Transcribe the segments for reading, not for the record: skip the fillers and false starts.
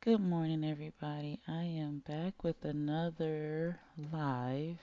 Good morning, everybody. I am back with another live.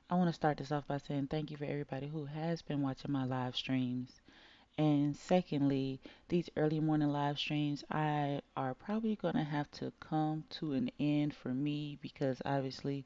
I want to start this off by saying thank you for everybody who has been watching my live streams. And secondly, these early morning live streams I are probably going to have to come to an end for me because obviously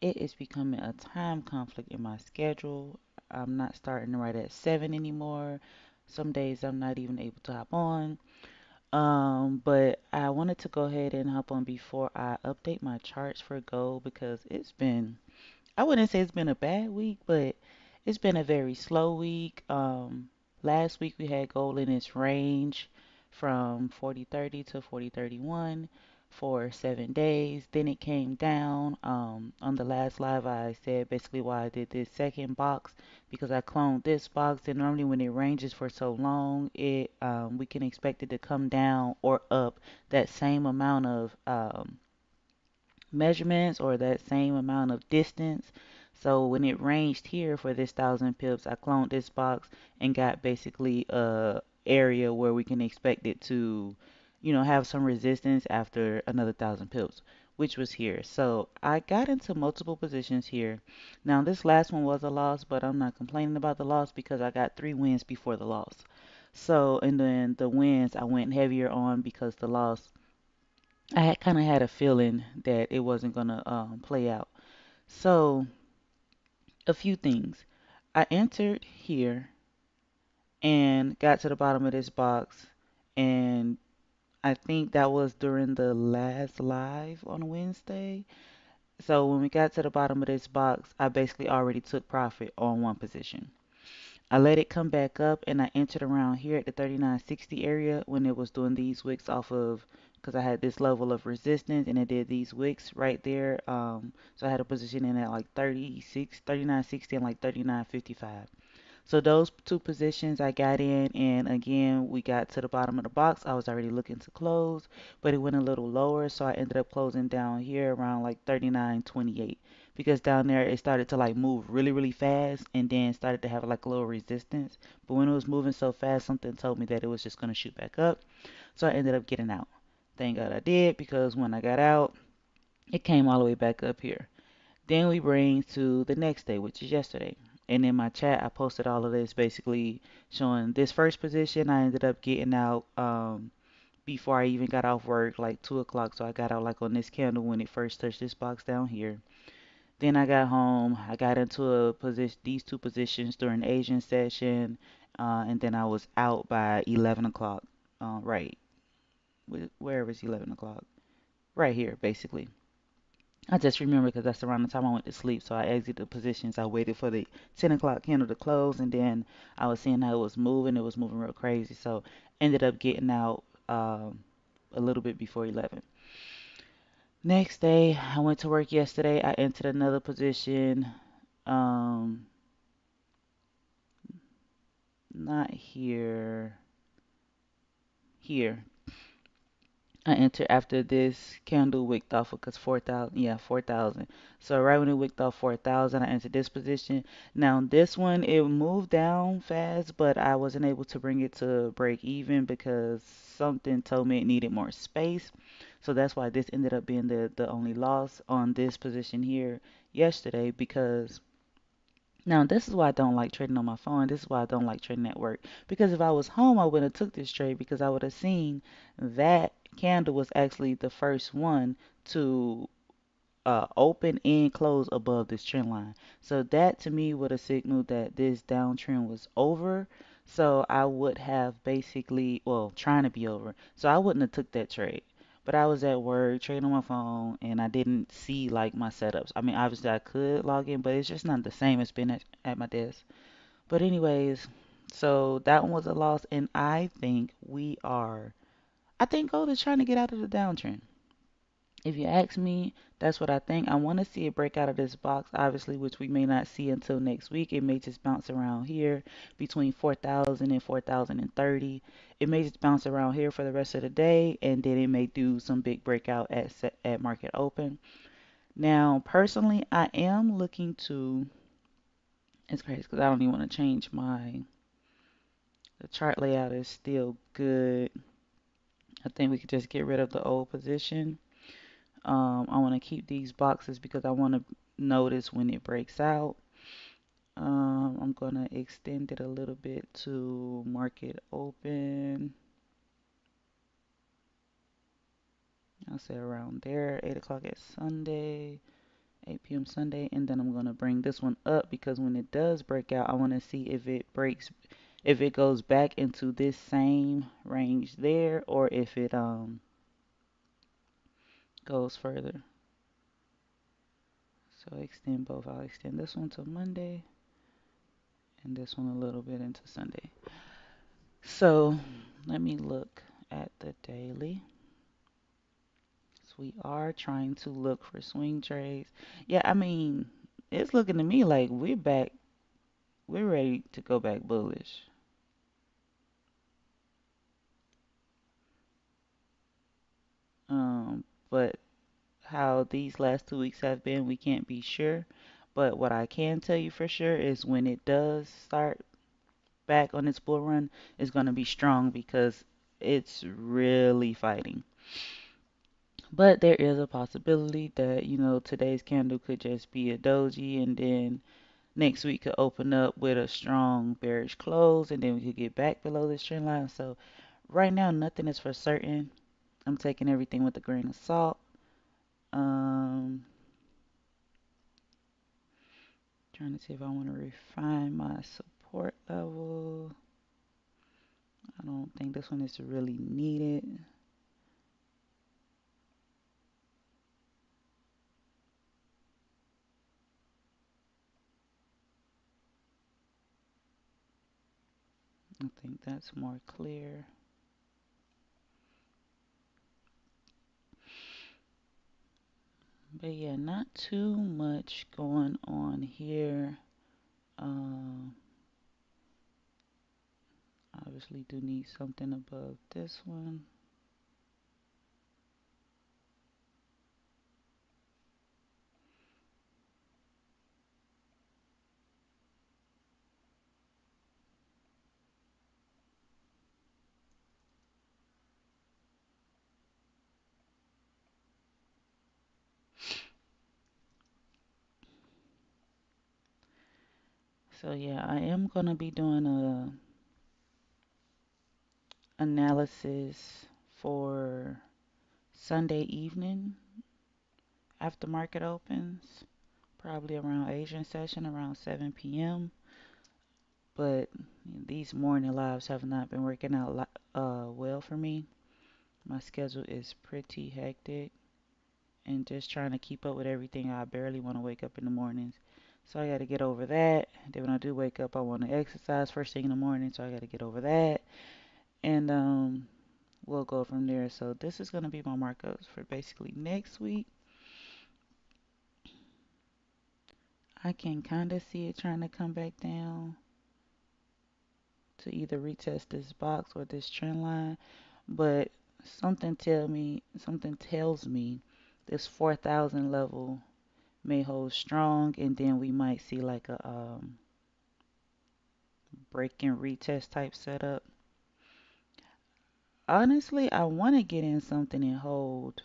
it is becoming a time conflict in my schedule. I'm not starting right at 7 anymore. Some days I'm not even able to hop on. But I wanted to go ahead and hop on before I update my charts for gold because I wouldn't say it's been a bad week, but it's been a very slow week. Last week we had gold in its range from 40.30 to 40.31 for 7 days. Then it came down. On the last live, I said basically why I did this second box because I cloned this box. And normally when it ranges for so long, it we can expect it to come down or up that same amount of measurements or that same amount of distance. So when it ranged here for this 1,000 pips, I cloned this box and got basically a area where we can expect it to, have some resistance after another 1,000 pips, which was here. So I got into multiple positions here. Now this last one was a loss, but I'm not complaining about the loss because I got 3 wins before the loss. So and then the wins I went heavier on because the loss I had kind of had a feeling that it wasn't gonna play out. So a few things. I entered here and got to the bottom of this box, and I think that was during the last live on Wednesday. So when we got to the bottom of this box, I basically already took profit on one position. I let it come back up and I entered around here at the 39.60 area when it was doing these wicks off of because I had this level of resistance and it did these wicks right there. So I had a position in at like 36, 39.60 and like 39.55. So those two positions I got in, and again, we got to the bottom of the box. I was already looking to close, but it went a little lower, so I ended up closing down here around like 39.28 because down there it started to like move really, really fast and then started to have like a little resistance. But when it was moving so fast, something told me that it was just going to shoot back up, so I ended up getting out. Thank God I did because when I got out, it came all the way back up here. Then we bring to the next day, which is yesterday. And in my chat, I posted all of this basically showing this first position. I ended up getting out before I even got off work, like 2 o'clock. So I got out like on this candle when it first touched this box down here. Then I got home. I got into a position, these two positions during the Asian session, and then I was out by 11 o'clock. Right, where is 11 o'clock? Right here, basically. I just remember because that's around the time I went to sleep. So I exited the positions. I waited for the 10 o'clock candle to close, and then I was seeing how it was moving. It was moving real crazy. So ended up getting out a little bit before 11. Next day, I went to work yesterday. I entered another position. Um, not here. Here. I entered after this candle wicked off because 4,000, yeah, 4,000. So right when it wicked off 4,000, I entered this position. Now this one, it moved down fast, but I wasn't able to bring it to break even because something told me it needed more space. So that's why this ended up being the only loss on this position here yesterday because now, this is why I don't like trading on my phone. This is why I don't like trading at work. Because if I was home, I would have took this trade because I would have seen that candle was actually the first one to open and close above this trend line. So that to me would have signaled that this downtrend was over. So I would have basically, well, trying to be over. So I wouldn't have took that trade. But I was at work trading on my phone and I didn't see like my setups. I mean, obviously I could log in, but it's just not the same as being at my desk. But anyways, so that one was a loss and I think gold is trying to get out of the downtrend. If you ask me, that's what I think. I want to see it break out of this box, obviously, which we may not see until next week. It may just bounce around here between 4,000 and 4,030. It may just bounce around here for the rest of the day, and then it may do some big breakout at market open. Now, personally, I am looking to. It's crazy because I don't even want to change my. The chart layout is still good. I think we could just get rid of the old position. I want to keep these boxes because I want to notice when it breaks out. I'm going to extend it a little bit to market open. I'll say around there, 8 o'clock at Sunday, 8 p.m. Sunday. And then I'm going to bring this one up because when it does break out, I want to see if it breaks, if it goes back into this same range there or if it goes further. So extend both. I'll extend this one to Monday and this one a little bit into Sunday. So let me look at the daily. So we are trying to look for swing trades. Yeah, I mean, it's looking to me like we're back. We're ready to go back bullish. But how these last 2 weeks have been, we can't be sure. But what I can tell you for sure is when it does start back on its bull run, it's going to be strong because it's really fighting. But there is a possibility that, today's candle could just be a doji and then next week could open up with a strong bearish close and then we could get back below this trend line. So right now, nothing is for certain. I'm taking everything with a grain of salt. Um, Trying to see if I want to refine my support level. I don't think this one is really needed. I think that's more clear. But yeah, not too much going on here. Um, Obviously do need something above this one. So yeah, I am gonna be doing a analysis for Sunday evening after market opens, probably around Asian session around 7 p.m. But these morning lives have not been working out well for me. My schedule is pretty hectic and just trying to keep up with everything. I barely want to wake up in the mornings. So I got to get over that. Then when I do wake up, I want to exercise first thing in the morning. So I got to get over that. And we'll go from there. So this is going to be my markups for basically next week. I can kind of see it trying to come back down to either retest this box or this trend line. But something tells me this 4,000 level may hold strong, and then we might see like a break and retest type setup. Honestly, I want to get in something and hold.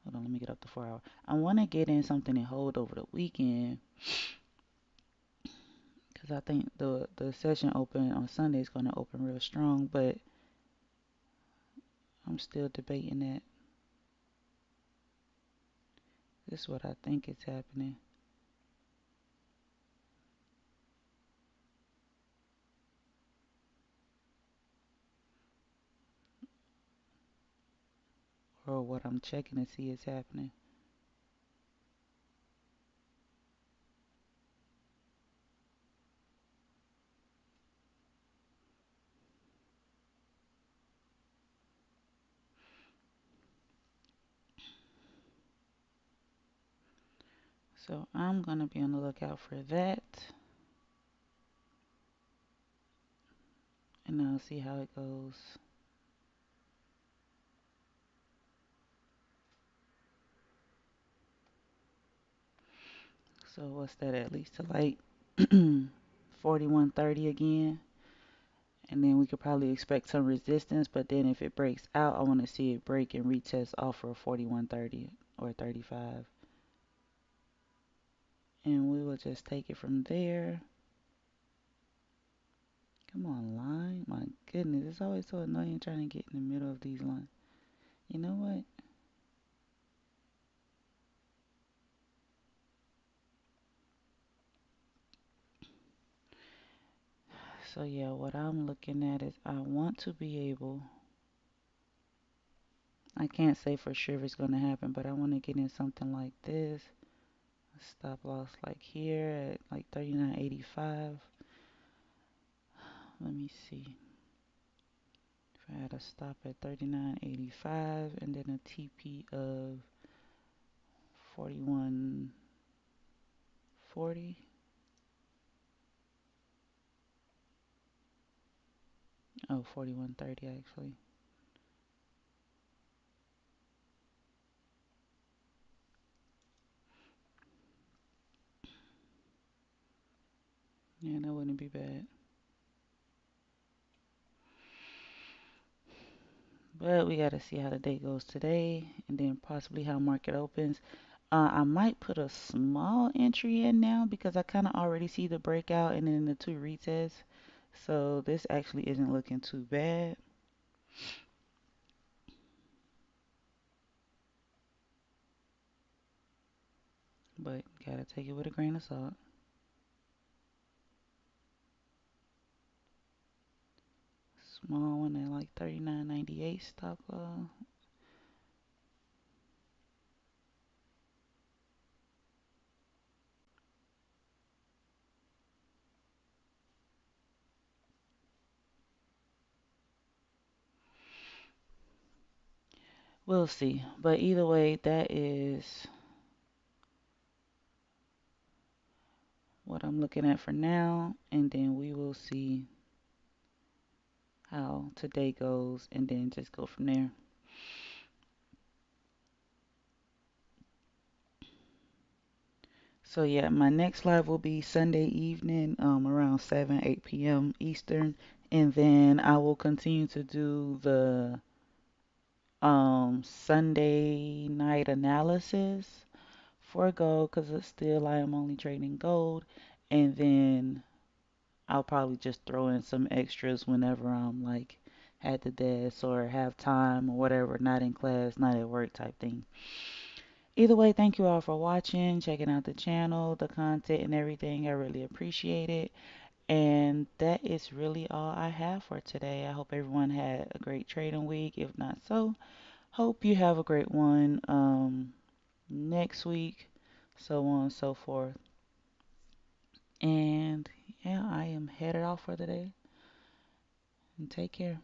Hold on, let me get up to 4 hour. I want to get in something and hold over the weekend because I think the session open on Sunday is going to open real strong, but I'm still debating that. This is what I think is happening. Or what I'm checking to see is happening. So I'm going to be on the lookout for that. And I'll see how it goes. So what's that, at least to like 41.30 again? And then we could probably expect some resistance, but then if it breaks out, I want to see it break and retest off for 41.30 or 35. And we will just take it from there. Come on, line. My goodness, it's always so annoying trying to get in the middle of these lines. You know what? So yeah, what I'm looking at is I want to be able, I can't say for sure if it's going to happen, but I want to get in something like this. Stop loss like here at like 39.85. Let me see. If I had a stop at 39.85 and then a TP of 41.40. Oh, 41.30 actually. Yeah, that wouldn't be bad. But we got to see how the day goes today and then possibly how market opens. I might put a small entry in now because I kind of already see the breakout and then the two retests. So this actually isn't looking too bad. But gotta take it with a grain of salt. Small one at like 39.98 stop loss. We'll see. But either way, that is what I'm looking at for now. And then we will see how today goes and then just go from there. So yeah, my next live will be Sunday evening, around 7, 8 p.m. Eastern. And then I will continue to do the Sunday night analysis for gold because it's still I am only trading gold. And then I'll probably just throw in some extras whenever I'm like at the desk or have time or whatever, not in class, not at work type thing. Either way, thank you all for watching, checking out the channel, the content and everything. I really appreciate it. And that is really all I have for today. I hope everyone had a great trading week. If not so, hope you have a great one next week, so on and so forth. And yeah, I am headed off for the day. And take care.